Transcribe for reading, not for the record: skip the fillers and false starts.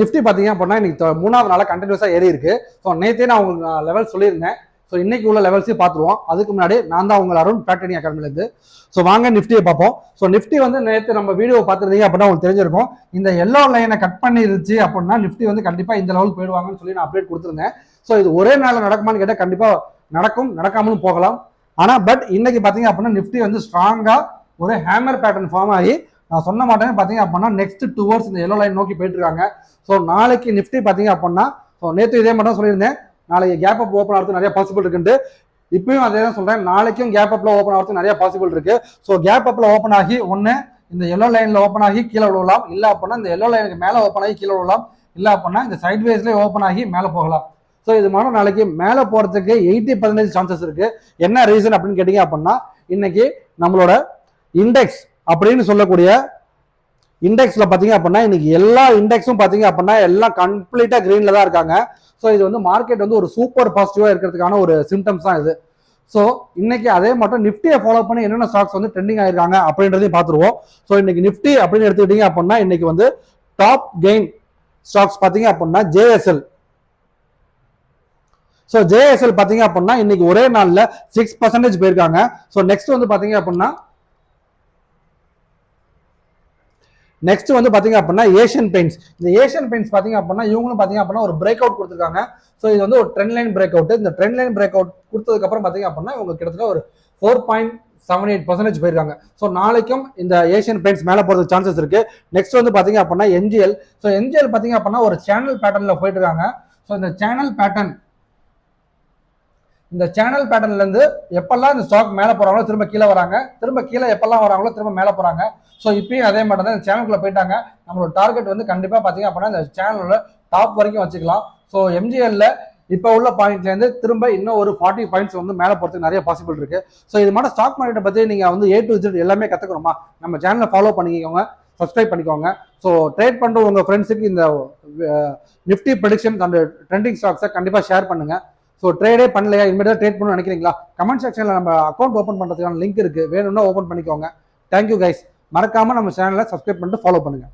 Nifty பார்த்தீங்க அப்படின்னா இன்னைக்கு 3வது நாளாக கண்டினியூஸாக ஏறி இருக்கு. ஸோ நேற்றே நான் உங்களுக்கு லெவல் சொல்லியிருந்தேன். ஸோ இன்னைக்கு உள்ள லெவல்ஸையும் பார்த்துருவோம். அதுக்கு முன்னாடி நான் தான் உங்கள் அருண் ட்ரேடிங் அகாடமிலேருந்து. ஸோ வாங்க நிஃப்டியை பார்ப்போம். ஸோ நிஃப்டி வந்து நேற்று நம்ம வீடியோ பார்த்துருந்தீங்க அப்படின்னா உங்களுக்கு தெரிஞ்சிருக்கும். இந்த எல்லோ லைனை கட் பண்ணிருச்சு அப்படின்னா நிஃப்டி வந்து கண்டிப்பாக இந்த லெவல் போயிடுவாங்கன்னு சொல்லி நான் அப்டேட் கொடுத்துருந்தேன். ஸோ இது ஒரே நாளில் நடக்குமான்னு கேட்டால் கண்டிப்பாக நடக்கும், நடக்காமலும் போகலாம். ஆனால் பட் இன்னைக்கு பார்த்தீங்க அப்படின்னா நிஃப்டி வந்து ஸ்ட்ராங்காக ஒரு ஹேமர் பேட்டர்ன் ஃபார்ம் ஆகி நான் சொன்ன மாட்டேன் பார்த்தீங்க அப்படின்னா நெக்ஸ்ட் 2 hours இந்த எல்லோ லைன் நோக்கி போயிட்டு இருக்காங்க. ஸோ நாளைக்கு நிஃப்டி பார்த்தீங்க அப்படின்னா ஸோ நேற்று இதே மட்டும் சொல்லியிருந்தேன், நாளைக்கு கேப் அப் ஓப்பன் ஆகிறதுக்கு நிறைய பாசிபிள் இருக்குன்ட்டு. இப்பயும் அதே தான் சொல்றேன், நாளைக்கும் கேப் அப்ல ஓப்பன் ஆகிறதுக்கு நிறைய பாசிபிள் இருக்கு. ஸோ கேப் அப்ல ஓப்பன் ஆகி ஒன்று இந்த எல்லோ லைன்ல ஓப்பன் ஆகி கீழே விழலாம், இல்லை அப்படின்னா இந்த எல்லோ லைனுக்கு மேலே ஓப்பன் ஆகி கீழே விழலாம், இல்லை அப்படின்னா இந்த சைட்வேஸ்லேயே ஓப்பன் ஆகி மேலே போகலாம். ஸோ இது மாதிரி நாளைக்கு மேலே போகிறதுக்கு 80% சான்சஸ் இருக்கு. என்ன ரீசன் அப்படின்னு கேட்டீங்க அப்படின்னா இன்னைக்கு நம்மளோட இண்டெக்ஸ் அப்படின்னு சொல்லக்கூடிய இண்டெக்ஸ்ல பாத்தீங்க அப்படின்னா இன்னைக்கு எல்லா இண்டெக்ஸும் பாத்தீங்க அப்படின்னா எல்லாம் கம்ப்ளீட்டா கிரீன்ல தான் இருக்காங்க. ஸோ இது வந்து மார்க்கெட் வந்து ஒரு சூப்பர் பாசிட்டிவா இருக்கிறதுக்கான ஒரு சிம்டம்ஸ் தான் இது. ஸோ இன்னைக்கு அதே மட்டும் நிஃப்டியை ஃபாலோ பண்ணி என்னென்ன ஸ்டாக்ஸ் வந்து ட்ரெண்டிங் ஆயிருக்காங்க அப்படின்றதையும் பார்த்துருவோம். ஸோ இன்னைக்கு நிஃப்டி அப்படின்னு எடுத்துக்கிட்டீங்க அப்படின்னா இன்னைக்கு வந்து டாப் கெயின் ஸ்டாக்ஸ் பாத்தீங்க அப்படின்னா ஜேஎஸ்எல். ஸோ ஜேஎஸ்எல் பாத்தீங்க அப்படின்னா இன்னைக்கு ஒரே நாள்ல 6% போயிருக்காங்க. ஸோ நெக்ஸ்ட் வந்து பாத்தீங்க அப்படின்னா நெக்ஸ்ட் வந்து பாத்தீங்க அப்படின்னா ஏஷியன் பெயிண்ட்ஸ். இந்த ஏஷியன் பெயிண்ட்ஸ் பாத்தீங்க அப்படின்னா இவங்களும் பாத்தீங்க அப்படின்னா ஒரு பிரேக் அவுட் கொடுத்துருக்காங்க. ஸோ இது வந்து ஒரு ட்ரெண்ட் லைன் பிரேக் அவுட். இந்த ட்ரெண்ட் லைன் பிரேக் அவுட் கொடுத்ததுக்கு அப்புறம் பாத்தீங்க அப்படின்னா இவங்க கிட்டத்தட்ட ஒரு 4.78% போயிருக்காங்க. ஸோ நாளைக்கும் இந்த ஏஷியன் பெயிண்ட்ஸ் மேலே போறதுக்கு சான்சஸ் இருக்கு. நெக்ஸ்ட் வந்து பாத்தீங்க அப்படின்னா என்ஜிஎல். ஸோ என்ஜிஎல் பாத்தீங்க அப்படின்னா ஒரு சேனல் பேட்டர்ன்ல போயிட்டு இருக்காங்க. ஸோ இந்த சேனல் பேட்டர்ன்ல இருந்து எப்பெல்லாம் இந்த ஸ்டாக் மேலே போறாங்களோ திரும்ப கீழே வராங்க, திரும்ப கீழே எப்பெல்லாம் வராங்களோ திரும்ப மேலே போறாங்க. ஸோ இப்பயும் அதே மாதிரி தான் இந்த சேனலுக்குள்ள போயிட்டாங்க. நம்மளோட டார்கெட் வந்து கண்டிப்பா பாத்தீங்க அப்படின்னா இந்த சேனலோட டாப் வரைக்கும் வச்சுக்கலாம். ஸோ எம்ஜிஎல்ல இப்போ உள்ள பாயிண்ட்ல இருந்து திரும்ப இன்னும் ஒரு 40 பாயிண்ட்ஸ் வந்து மேலே போறதுக்கு நிறைய பாசிபிள் இருக்கு. ஸோ இது மாதிரி ஸ்டாக் மார்க்கெட்டை பத்தி நீங்க வந்து A to Z எல்லாமே கத்துக்கணுமா, நம்ம சேனலை ஃபாலோ பண்ணிக்கோங்க, சப்ஸ்கிரைப் பண்ணிக்கோங்க. ஸோ ட்ரேட் பண்ற உங்க ஃப்ரெண்ட்ஸுக்கு இந்த நிஃப்டி ப்ரெடிக்ஷன் அந்த ட்ரெண்டிங் ஸ்டாக்ஸை கண்டிப்பா ஷேர் பண்ணுங்க. ஸோ ட்ரேடே பண்ணலையா, இனிமேல் ட்ரேட் பண்ணணும்னு நினைக்கிறீங்களா, கமெண்ட் செக்ஷனில் நம்ம அக்கௌண்ட் ஓப்பன் பண்ணுறதுக்கான லிங்க் இருக்குது, வேணும்னா ஓப்பன் பண்ணிக்கோங்க. Thank you guys. மறக்காமல் நம்ம சேனலை சப்ஸ்கிரைப் பண்ணிட்டு ஃபாலோ பண்ணுங்கள்.